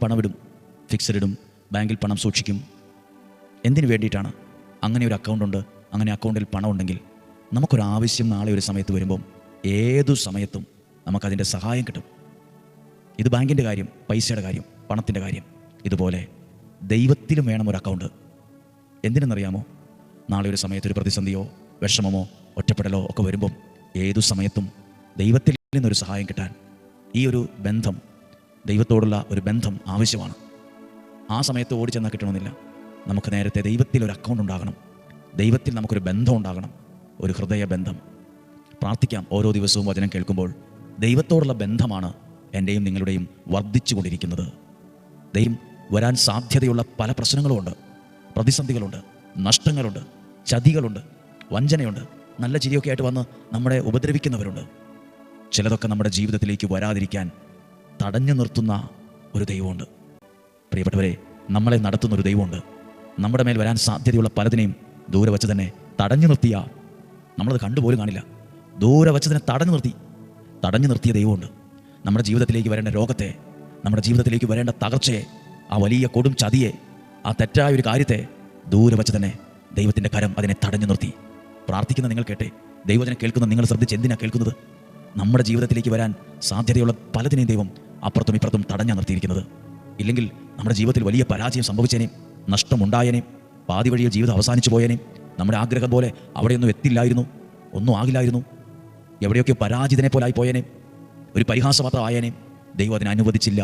പണമിടും, fixed ഇടും, ബാങ്കിൽ പണം സൂക്ഷിക്കും. എന്തിനു വേണ്ടിയിട്ടാണ്? അങ്ങനെ ഒരു അക്കൗണ്ടുണ്ട്. അങ്ങനെ അക്കൗണ്ടിൽ പണം ഉണ്ടെങ്കിൽ നമുക്കൊരാവശ്യം നാളെ ഒരു സമയത്ത് വരുമ്പം ഏതു സമയത്തും നമുക്കതിൻ്റെ സഹായം കിട്ടും. ഇത് ബാങ്കിൻ്റെ കാര്യം, പൈസയുടെ കാര്യം, പണത്തിൻ്റെ കാര്യം. ഇതുപോലെ ദൈവത്തിലും വേണം ഒരു അക്കൗണ്ട്. എന്തിനെന്നറിയാമോ? നാളെ ഒരു സമയത്ത് ഒരു പ്രതിസന്ധിയോ വിഷമമോ ഒറ്റപ്പെടലോ ഒക്കെ വരുമ്പം ഏതു സമയത്തും ദൈവത്തിൽ നിന്നൊരു സഹായം കിട്ടാൻ ഈ ഒരു ബന്ധം, ദൈവത്തോടുള്ള ഒരു ബന്ധം ആവശ്യമാണ്. ആ സമയത്ത് ഓടിച്ചെന്നാൽ കിട്ടണമെന്നില്ല. നമുക്ക് നേരത്തെ ദൈവത്തിൽ ഒരു അക്കൗണ്ട് ഉണ്ടാകണം. ദൈവത്തിൽ നമുക്കൊരു ബന്ധം ഉണ്ടാകണം, ഒരു ഹൃദയ ബന്ധം. പ്രാർത്ഥിക്കാം. ഓരോ ദിവസവും വചനം കേൾക്കുമ്പോൾ ദൈവത്തോടുള്ള ബന്ധമാണ് എൻ്റെയും നിങ്ങളുടെയും വർദ്ധിച്ചു കൊണ്ടിരിക്കുന്നത്. ദൈവം വരാൻ സാധ്യതയുള്ള പല പ്രശ്നങ്ങളുമുണ്ട്, പ്രതിസന്ധികളുണ്ട്, നഷ്ടങ്ങളുണ്ട്, ചതികളുണ്ട്, വഞ്ചനയുണ്ട്, നല്ല ചിരിയൊക്കെ ആയിട്ട് വന്ന് നമ്മളെ ഉപദ്രവിക്കുന്നവരുണ്ട്. ചിലതൊക്കെ നമ്മുടെ ജീവിതത്തിലേക്ക് വരാതിരിക്കാൻ തടഞ്ഞു നിർത്തുന്ന ഒരു ദൈവമുണ്ട്. പ്രിയപ്പെട്ടവരെ, നമ്മളെ നടത്തുന്ന ഒരു ദൈവമുണ്ട്. നമ്മുടെ മേൽ വരാൻ സാധ്യതയുള്ള പലതിനെയും ദൂരെ വച്ച് തന്നെ തടഞ്ഞു നിർത്തിയ, നമ്മളത് കണ്ടുപോലും കാണില്ല, ദൂരെ വച്ച് തന്നെ തടഞ്ഞു നിർത്തിയ ദൈവമുണ്ട്. നമ്മുടെ ജീവിതത്തിലേക്ക് വരേണ്ട രോഗത്തെ, നമ്മുടെ ജീവിതത്തിലേക്ക് വരേണ്ട തകർച്ചയെ, ആ വലിയ കൊടും ചതിയെ, ആ തെറ്റായ ഒരു കാര്യത്തെ ദൂരെ വച്ച് തന്നെ ദൈവത്തിൻ്റെ കരം അതിനെ തടഞ്ഞു നിർത്തി. പ്രാർത്ഥിക്കുന്ന നിങ്ങൾ കേട്ടെ, ദൈവത്തിനെ കേൾക്കുന്ന നിങ്ങൾ ശ്രദ്ധിച്ച് എന്തിനാണ് കേൾക്കുന്നത്? നമ്മുടെ ജീവിതത്തിലേക്ക് വരാൻ സാധ്യതയുള്ള പലതിനെയും ദൈവം അപ്പുറത്തും ഇപ്പുറത്തും തടഞ്ഞു നിർത്തിയിരിക്കുന്നത്. ഇല്ലെങ്കിൽ നമ്മുടെ ജീവിതത്തിൽ വലിയ പരാജയം സംഭവിച്ചേനേയും, നഷ്ടമുണ്ടായേനേയും, പാതി വഴിയിൽ ജീവിതം അവസാനിച്ചു പോയേനേയും, നമ്മുടെ ആഗ്രഹം പോലെ അവിടെയൊന്നും എത്തില്ലായിരുന്നു, ഒന്നും ആകില്ലായിരുന്നു, എവിടെയൊക്കെ പരാജിതനെ പോലായി പോയേനേയും, ഒരു പരിഹാസപാത്രം ആയേനേയും ദൈവം അതിനെ അനുവദിച്ചില്ല.